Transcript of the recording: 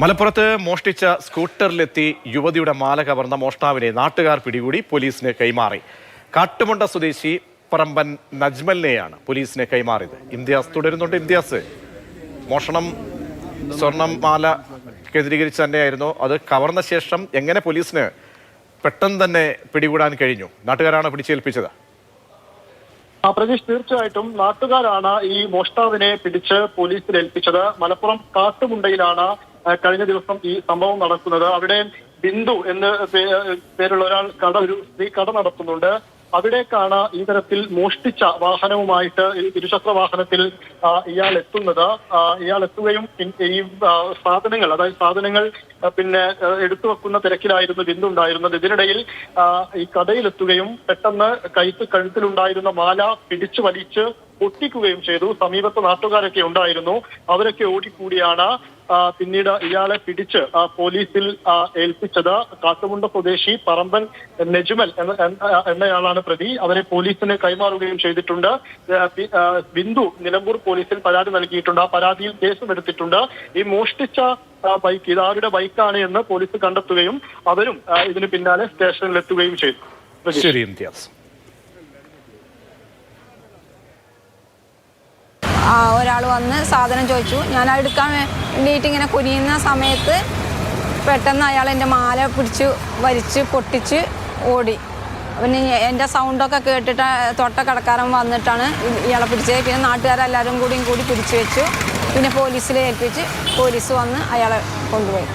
മലപ്പുറത്ത് മോഷ്ടിച്ച സ്കൂട്ടറിലെത്തി യുവതിയുടെ മാല കവർന്ന മോഷ്ടാവിനെ നാട്ടുകാർ പിടികൂടി പോലീസിന് കൈമാറി. കാട്ടുമുണ്ട സ്വദേശി പറമ്പൻ നജ്മലിനെയാണ് പോലീസിന് കൈമാറിയത്. ഇംതിയാസ് തുടരുന്നുണ്ട്. ഇംതിയാസ്, മോഷണം സ്വർണം മാല കേന്ദ്രീകരിച്ച് തന്നെയായിരുന്നു. അത് കവർന്ന ശേഷം എങ്ങനെ പോലീസിന് പെട്ടെന്ന് തന്നെ പിടികൂടാൻ കഴിഞ്ഞു? നാട്ടുകാരാണ് പിടിച്ചേൽപ്പിച്ചത്. പ്രതീഷ്, തീർച്ചയായിട്ടും നാട്ടുകാരാണ് ഈ മോഷ്ടാവിനെ പിടിച്ച് പോലീസിൽ ഏൽപ്പിച്ചത്. മലപ്പുറം കാട്ടുമുണ്ടയിലാണ് കഴിഞ്ഞ ദിവസം ഈ സംഭവം നടക്കുന്നത്. അവിടെ ബിന്ദു എന്ന് പേരുള്ള ഒരു സ്ത്രീ കട നടത്തുന്നുണ്ട്. അവിടേക്കാണ് ഈ തരത്തിൽ മോഷ്ടിച്ച വാഹനവുമായിട്ട് ഇരുചക്ര വാഹനത്തിൽ ഇയാൾ എത്തുന്നത്. ഇയാൾ എത്തുകയും ഈ സാധനങ്ങൾ, അതായത് സാധനങ്ങൾ പിന്നെ എടുത്തു വെക്കുന്ന തിരക്കിലായിരുന്നു ബിന്ദു ഉണ്ടായിരുന്നത്. ഇതിനിടയിൽ ഈ കടയിലെത്തുകയും പെട്ടെന്ന് കഴുത്തിലുണ്ടായിരുന്ന മാല പിടിച്ചു വലിച്ച് പൊട്ടിക്കുകയും ചെയ്തു. സമീപത്ത് നാട്ടുകാരൊക്കെ ഉണ്ടായിരുന്നു. അവരൊക്കെ ഓടിക്കൂടിയാണ് പിന്നീട് ഇയാളെ പിടിച്ച് പോലീസിൽ ഏൽപ്പിച്ചത്. കാട്ടുമുണ്ട സ്വദേശി പറമ്പൻ നജ്മൽ എന്നയാളാണ് പ്രതി. അവരെ പോലീസിന് കൈമാറുകയും ചെയ്തിട്ടുണ്ട്. ബിന്ദു നിലമ്പൂർ പോലീസിൽ പരാതി നൽകിയിട്ടുണ്ട്. ആ പരാതിയിൽ കേസും എടുത്തിട്ടുണ്ട്. ഈ മോഷ്ടിച്ച ബൈക്ക് ഇതാരുടെ ബൈക്കാണ് എന്ന് പോലീസ് കണ്ടെത്തുകയും അവരും ഇതിന് പിന്നാലെ സ്റ്റേഷനിലെത്തുകയും ചെയ്തു. ശരി ഇംതിയാസ്. ഒരാൾ വന്ന് സാധനം ചോദിച്ചു. ഞാൻ എടുക്കാൻ വേണ്ടിയിട്ട് ഇങ്ങനെ കുനിയുന്ന സമയത്ത് പെട്ടെന്ന് അയാൾ എൻ്റെ മാല പിടിച്ച് വലിച്ച് പൊട്ടിച്ച് ഓടി. പിന്നെ എൻ്റെ സൗണ്ടൊക്കെ കേട്ടിട്ട് തൊട്ട കടക്കാരൻ വന്നിട്ടാണ് ഇയാളെ പിടിച്ചത്. പിന്നെ നാട്ടുകാരെല്ലാവരും കൂടി പിടിച്ചു വെച്ചു. പിന്നെ പോലീസിൽ ഏൽപ്പിച്ച് പോലീസ് വന്ന് അയാളെ കൊണ്ടുപോയി.